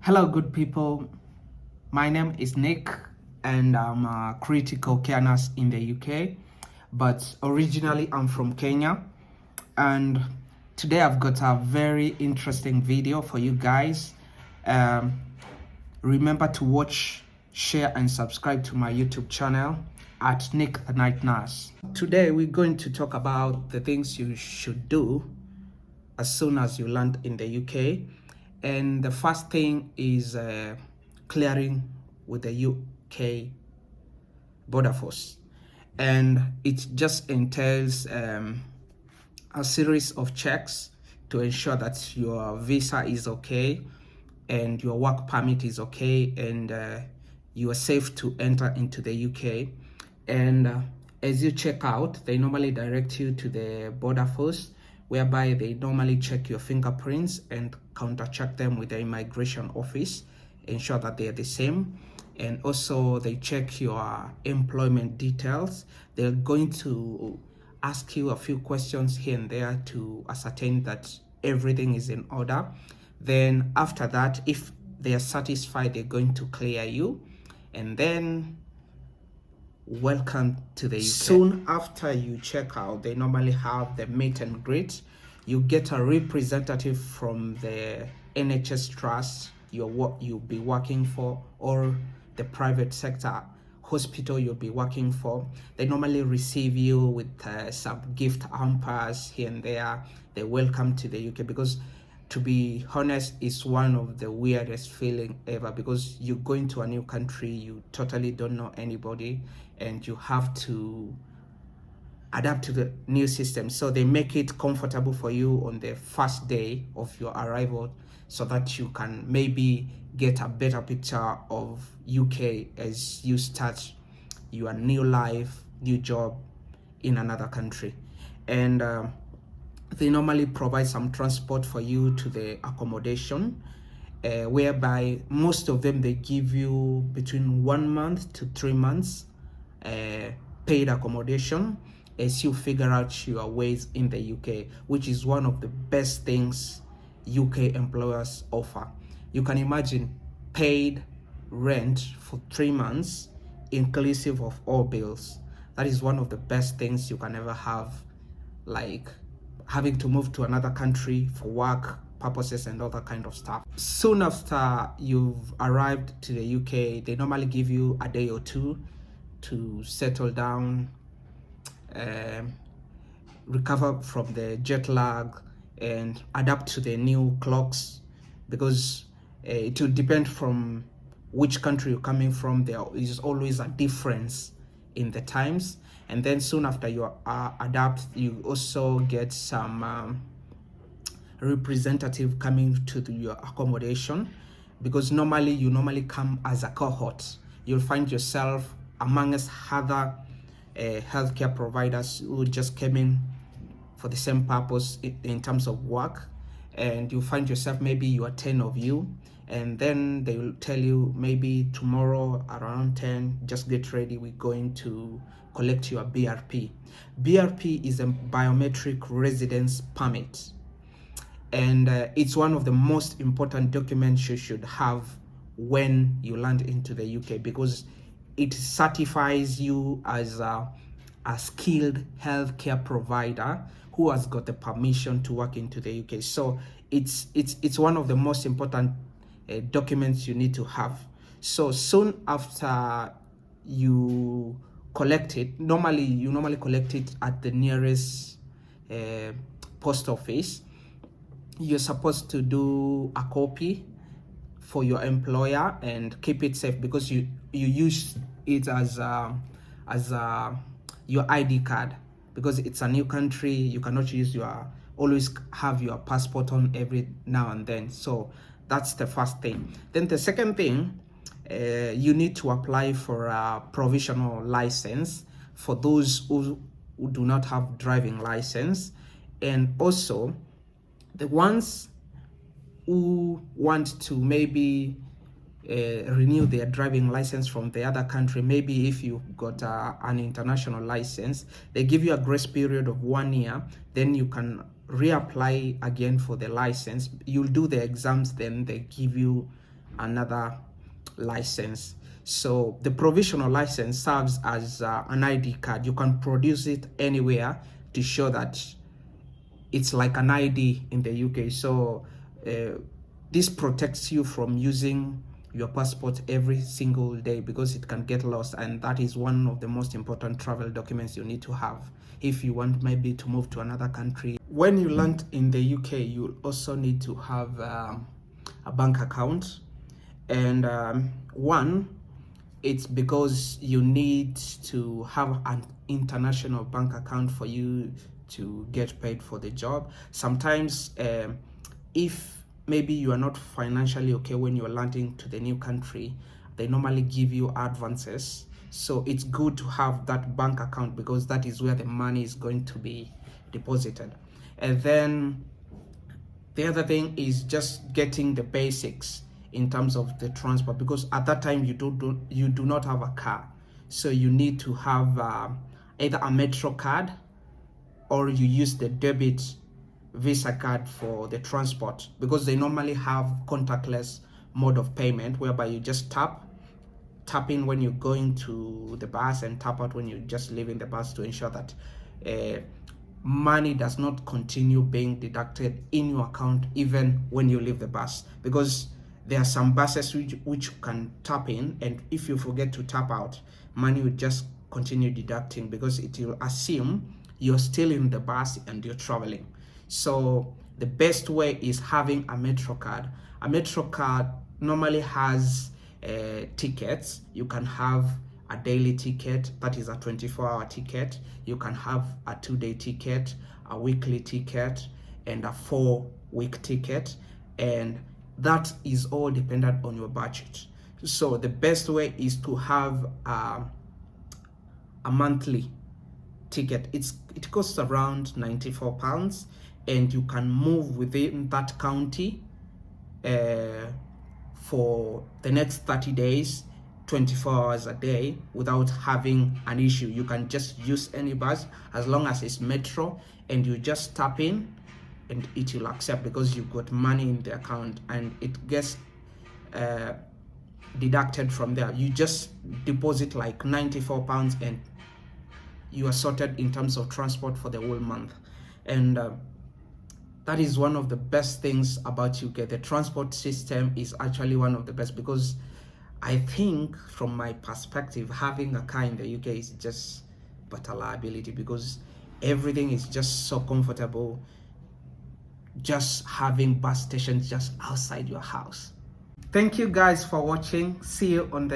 Hello, good people. My name is Nick, and I'm a critical care nurse in the UK, but originally I'm from Kenya. And today I've got a very interesting video for you guys. Um, Remember to watch, share, and subscribe to my YouTube channel at Nick the Night Nurse. Today we're going to talk about the things you should do as soon as you land in the UK. And the first thing is clearing with the UK border force. And it just entails a series of checks to ensure that your visa is okay and your work permit is okay and you are safe to enter into the UK. And as you check out, they normally direct you to the border force, whereby they normally check your fingerprints and counter check them with the immigration office, ensure that they are the same. And also they check your employment details. They're going to ask you a few questions here and there to ascertain that everything is in order. Then after that, if they are satisfied, they're going to clear you, and then welcome to the UK. Soon after you check out, they normally have the meet and greet. You get a representative from the NHS trust you'll be working for, or the private sector hospital you'll be working for. They normally receive you with some gift hampers here and there. They welcome to the UK, because to be honest, it's one of the weirdest feeling ever, because you're going to a new country, you totally don't know anybody, and you have to adapt to the new system. So they make it comfortable for you on the first day of your arrival, so that you can maybe get a better picture of UK as you start your new life, new job in another country. And they normally provide some transport for you to the accommodation, whereby most of them, they give you between 1 month to 3 months paid accommodation as you figure out your ways in the UK, which is one of the best things UK employers offer. You can imagine paid rent for 3 months, inclusive of all bills. That is one of the best things you can ever have, like having to move to another country for work purposes and all that kind of stuff. Soon after you've arrived to the UK, they normally give you a day or two to settle down, recover from the jet lag, and adapt to the new clocks, because it will depend from which country you're coming from. There is always a difference in the times. And then soon after you adapt, you also get some representative coming to your accommodation, because normally you come as a cohort. You'll find yourself amongst other healthcare providers who just came in for the same purpose in terms of work, and you find yourself, maybe you are 10 of you, and then they will tell you, maybe tomorrow around 10, just get ready, we're going to collect your BRP. BRP is a biometric residence permit, and it's one of the most important documents you should have when you land into the UK, because it certifies you as a skilled healthcare provider who has got the permission to work into the UK. So it's one of the most important documents you need to have. So soon after you collect it, you normally collect it at the nearest post office. You're supposed to do a copy for your employer and keep it safe, because you use it as your ID card, because it's a new country. You cannot always have your passport on every now and then. So that's the first thing. Then the second thing, you need to apply for a provisional license for those who do not have driving license, and also the ones who want to maybe renew their driving license from the other country. Maybe if you've got an international license, they give you a grace period of 1 year, then you can reapply again for the license. You'll do the exams, then they give you another license. So the provisional license serves as an ID card. You can produce it anywhere to show that it's like an ID in the UK. So this protects you from using your passport every single day because it can get lost, and that is one of the most important travel documents you need to have if you want maybe to move to another country. When you land in the UK, you also need to have a bank account, and one, it's because you need to have an international bank account for you to get paid for the job. Sometimes if maybe you are not financially okay when you're landing to the new country, they normally give you advances. So it's good to have that bank account because that is where the money is going to be deposited. And then the other thing is just getting the basics in terms of the transport, because at that time you do not have a car, so you need to have either a metro card or you use the debit Visa card for the transport, because they normally have contactless mode of payment whereby you just tap in when you're going to the bus and tap out when you're just leaving the bus, to ensure that money does not continue being deducted in your account even when you leave the bus, because there are some buses which you can tap in, and if you forget to tap out, money will just continue deducting because it will assume you're still in the bus and you're traveling. So the best way is having a metro card. A metro card normally has tickets. You can have a daily ticket, that is a 24-hour ticket. You can have a 2-day ticket, a weekly ticket, and a 4-week ticket, and that is all dependent on your budget. So the best way is to have a monthly ticket. It costs around £94, and you can move within that county for the next 30 days, 24 hours a day, without having an issue. You can just use any bus as long as it's metro, and you just tap in and it will accept because you've got money in the account, and it gets deducted from there. You just deposit like £94 and you are sorted in terms of transport for the whole month. And that is one of the best things about UK. The transport system is actually one of the best, because I think from my perspective, having a car in the UK is just but a liability, because everything is just so comfortable, just having bus stations just outside your house. Thank you guys for watching. See you on the